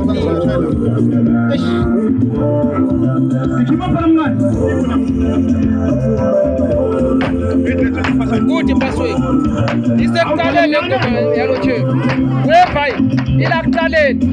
Good password. Is that talent yellow chip? Where by? Ilak talent.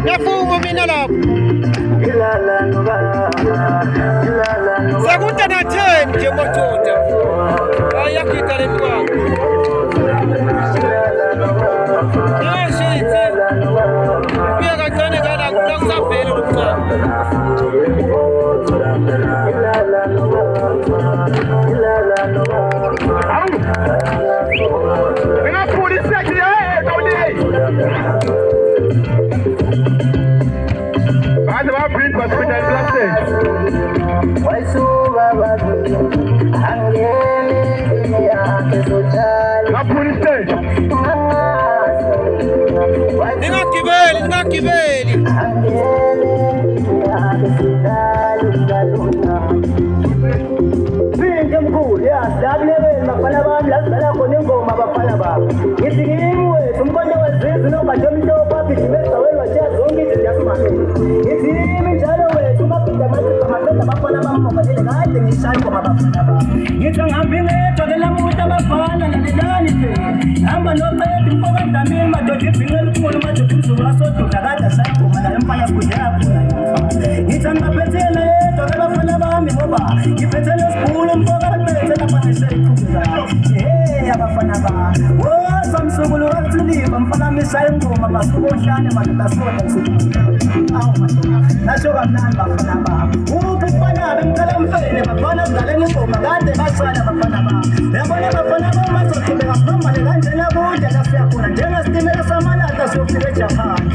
Nafungo mina lapho Sakuta na 10 nje motoda ayakita lemwa Yashithe Pia kancane kana kusafela lokuthatha Ngakibeli Pinje mkhulu yadabulebeni bafana bami lazala khona ingoma abafana bami ngithi ngimwe umkonto wezizwe nobade omhlophe abhidimeza wena watshiya zonke izinto yasimamele ngithi yimi njalo wethu umabhida amaqeda abafana bami ngobalele kade ngishaya ingoma abafana bami ngithi ngihambe ngedokela muntu abafana nalelani phela hamba noqeda imfoka damini madoda ibhinqela ukhulu madoda umzulu asododa kade asayigoma nayo mfana kudala khona ngithi angibaphethela yedwa abafana bami ngoba ngiphethe lesibhulo umfoka abaphethe lapha ngishayiqhuza hey abafana bami samsungulu wakuliva mfana mishaya ingoma basukohlane madoda sona nasho kamnandi bafana bami ufana bemcela mfele bafana sidlaleni ingoma kade bashaya bafana bami yabona bafana bami bazoqhubeka phambili kanjena kude la siyakhona njengesitimela samalata siyofika eJapan